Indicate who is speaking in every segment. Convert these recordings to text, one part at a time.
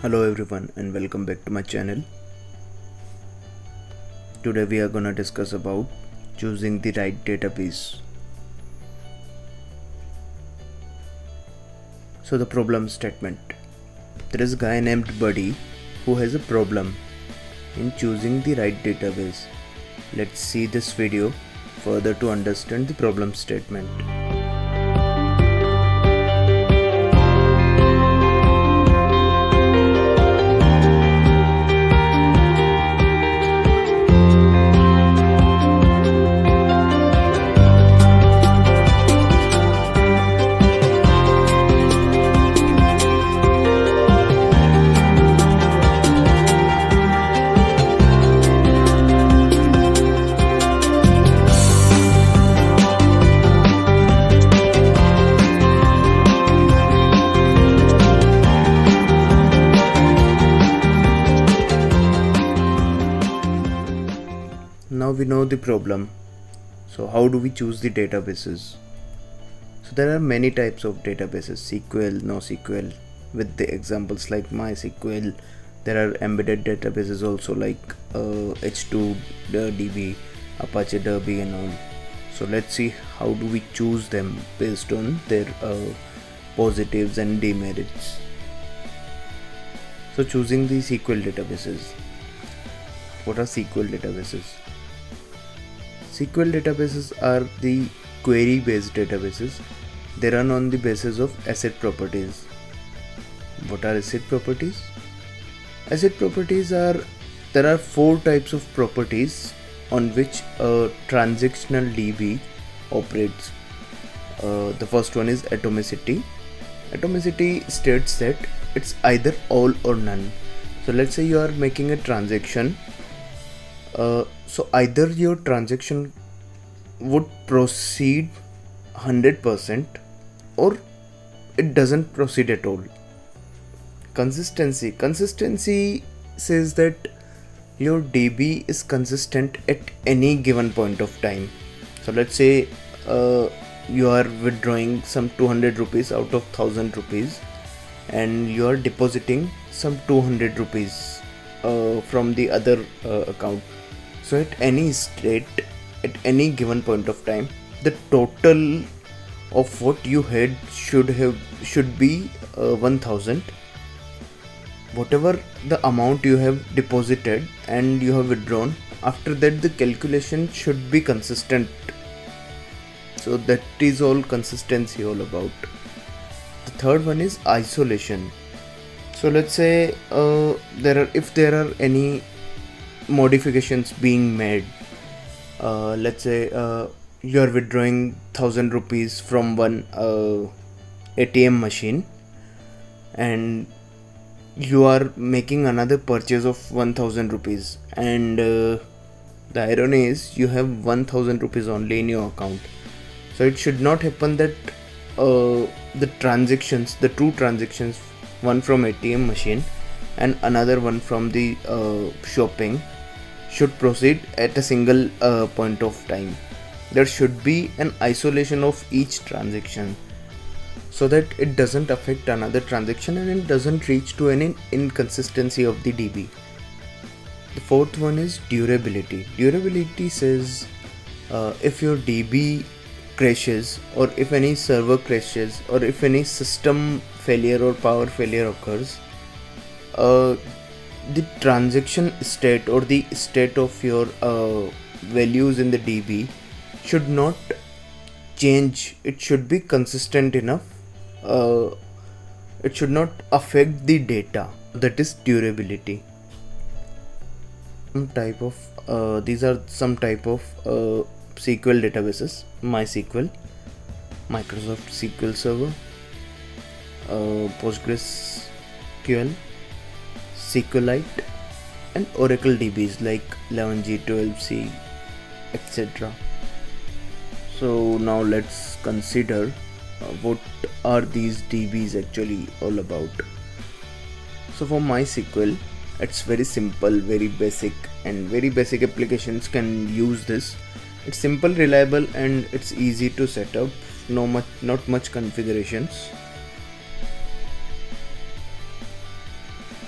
Speaker 1: Hello everyone and welcome back to my channel. Today we are gonna discuss about choosing the right database. So the problem statement. There is a guy named Buddy who has a problem in choosing the right database. Let's see this video further to understand the problem statement. Now we know the problem. So how do we choose the databases? So there are many types of databases: SQL, NoSQL, with the examples like MySQL. There are embedded databases also like H2DB, Apache Derby and all. So let's see how do we choose them based on their positives and demerits. So choosing the SQL databases. What are SQL databases? SQL databases are the query based databases. They run on the basis of ACID properties. What are ACID properties? ACID properties are, there are four types of properties on which a transactional DB operates. The first one is atomicity. Atomicity states that it's either all or none. So let's say you are making a transaction. So either your transaction would proceed 100% or it doesn't proceed at all. Consistency says that your DB is consistent at any given point of time. So let's say you are withdrawing some 200 rupees out of 1000 rupees and you are depositing some 200 rupees from the other account. So at any state, at any given point of time, the total of what you had should be 1000. Whatever the amount you have deposited and you have withdrawn, after that the calculation should be consistent. So that is all consistency all about. The third one is isolation. So let's say if there are any modifications being made, let's say you are withdrawing 1000 rupees from one ATM machine and you are making another purchase of 1000 rupees, and the irony is you have 1000 rupees only in your account. So it should not happen that the two transactions, one from ATM machine and another one from the shopping, should proceed at a single point of time. There should be an isolation of each transaction so that it doesn't affect another transaction and it doesn't reach to any inconsistency of the DB. The fourth one is durability. Durability says if your DB crashes, or if any server crashes, or if any system failure or power failure occurs, the transaction state or the state of your values in the DB should not change. It should be consistent enough. It should not affect the data. That is durability. These are some type of SQL databases: MySQL, Microsoft SQL Server, PostgreSQL, SQLite, and Oracle DBs like 11g, 12c, etc. So now let's consider what are these DBs actually all about. So for MySQL, it's very simple, very basic, and very basic applications can use this. It's simple, reliable, and it's easy to set up. Not much configurations.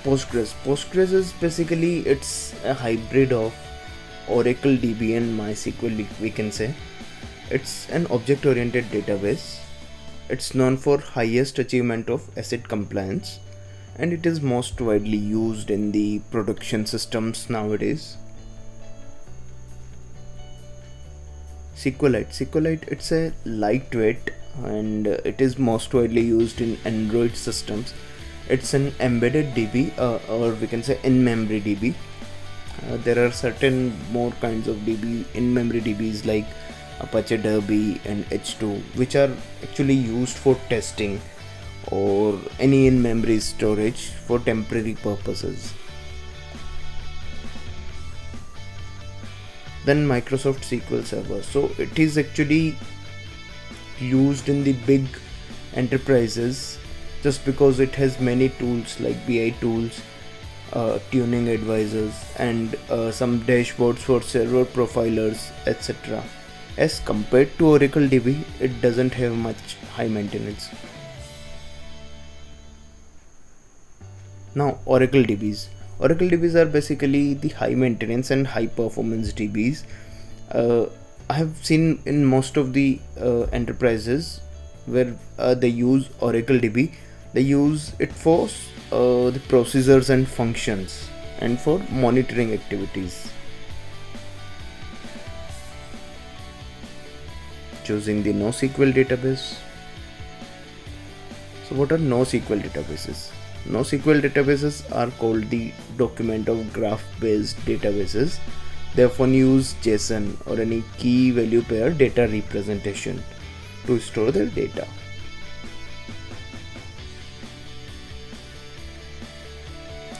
Speaker 1: Postgres is basically it's a hybrid of Oracle DB and MySQL, we can say. It's an object-oriented database. It's known for highest achievement of ACID compliance, and it is most widely used in the production systems nowadays. SQLite, it's a lightweight and it is most widely used in Android systems. It's an embedded DB, or we can say in-memory DB. There are certain more kinds of DB, in-memory DBs like Apache Derby and H2, which are actually used for testing or any in-memory storage for temporary purposes. Then Microsoft SQL Server. So it is actually used in the big enterprises just because it has many tools like BI tools, tuning advisors, and some dashboards for server profilers, etc. As compared to Oracle DB, it doesn't have much high maintenance. Now Oracle DBs. Oracle DBs are basically the high maintenance and high performance DBs. I have seen in most of the enterprises where they use Oracle DB, they use it for the procedures and functions and for monitoring activities. Choosing the NoSQL database. So what are NoSQL databases? NoSQL databases are called the document of graph based databases. They often use JSON or any key value pair data representation to store their data.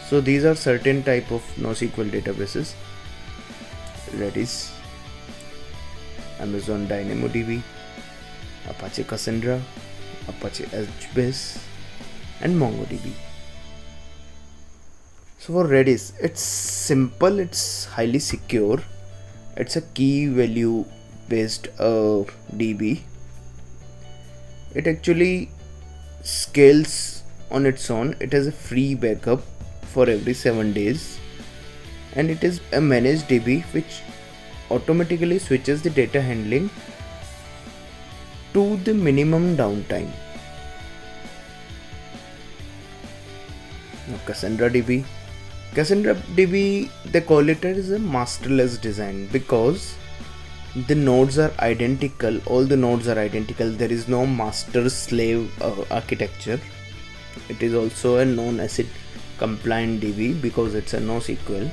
Speaker 1: So these are certain type of NoSQL databases. Redis, Amazon DynamoDB, Apache Cassandra, Apache HBase, and MongoDB. So for Redis, it's simple, it's highly secure, it's a key value based DB. It actually scales on its own. It has a free backup for every 7 days, and it is a managed DB which automatically switches the data handling to the minimum downtime. Now Cassandra DB. Cassandra DB, they call it as a masterless design because the nodes are identical. All the nodes are identical. There is no master slave architecture. It is also a non-ACID compliant DB because it's a NoSQL,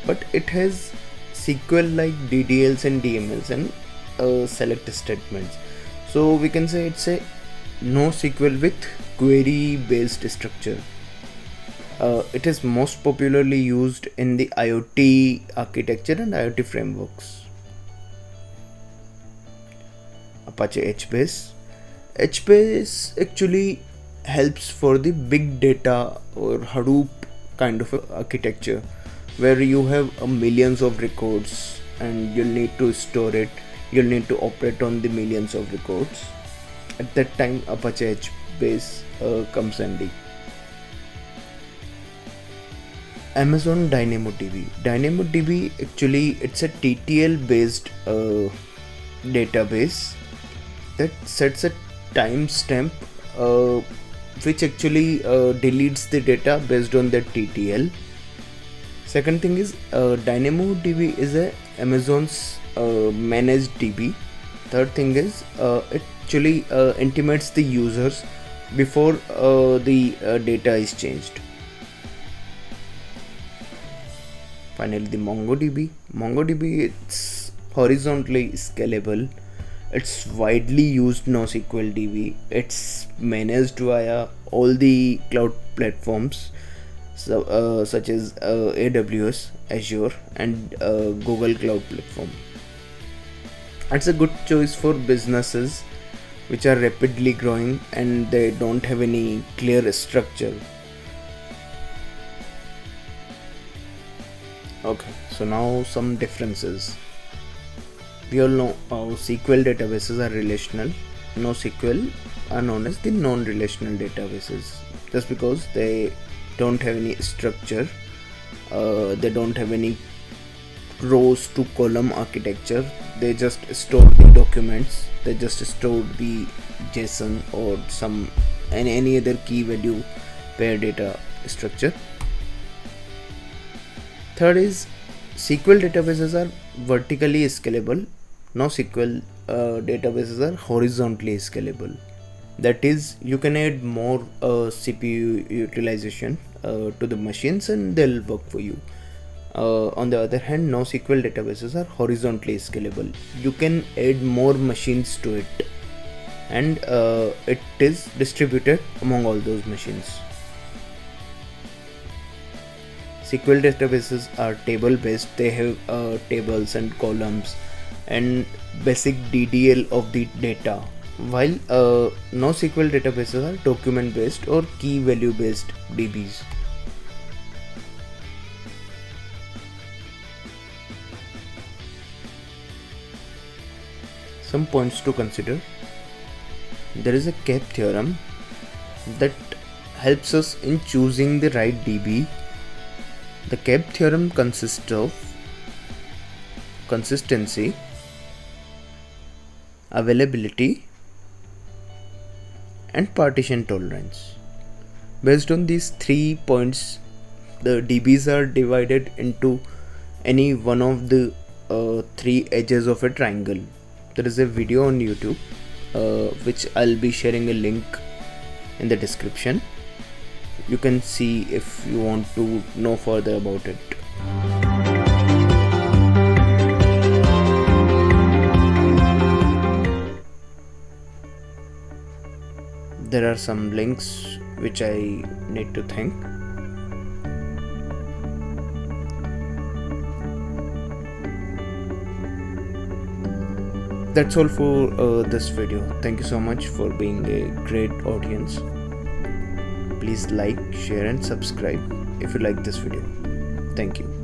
Speaker 1: but it has SQL like DDLs and DMLs and select statements. So we can say it's a NoSQL with query based structure. It is most popularly used in the IoT architecture and IoT frameworks. Apache HBase. HBase actually helps for the big data or Hadoop kind of architecture where you have millions of records and you'll need to store it. You'll need to operate on the millions of records. At that time, Apache HBase comes handy. Amazon DynamoDB. DynamoDB actually it's a TTL based database that sets a timestamp which actually deletes the data based on that TTL. Second thing is DynamoDB is a Amazon's managed DB. Third thing is it actually intimates the users before the data is changed. Finally, the MongoDB. MongoDB it's horizontally scalable. It's widely used NoSQL DB. It's managed via all the cloud platforms, such as AWS, Azure, and Google Cloud Platform. It's a good choice for businesses which are rapidly growing and they don't have any clear structure. Okay, so now some differences. We all know SQL databases are relational. NoSQL are known as the non-relational databases just because they don't have any structure, they don't have any rows to column architecture. They just store the documents, they just store the JSON or any other key value pair data structure. Third is SQL databases are vertically scalable. NoSQL databases are horizontally scalable. That is, you can add more CPU utilization to the machines and they'll work for you. On the other hand, NoSQL databases are horizontally scalable. You can add more machines to it, and it is distributed among all those machines. SQL databases are table based. They have tables and columns and basic DDL of the data, while NoSQL databases are document based or key value based DBs. Some points to consider. There is a CAP theorem that helps us in choosing the right DB. The CAP theorem consists of consistency, availability, and partition tolerance. Based on these 3 points, the DBs are divided into any one of the 3 edges of a triangle. There is a video on YouTube which I'll be sharing a link in the description. You can see if you want to know further about it. There are some links which I need to thank. That's all for this video. Thank you so much for being a great audience. Please like, share and subscribe if you like this video. Thank you.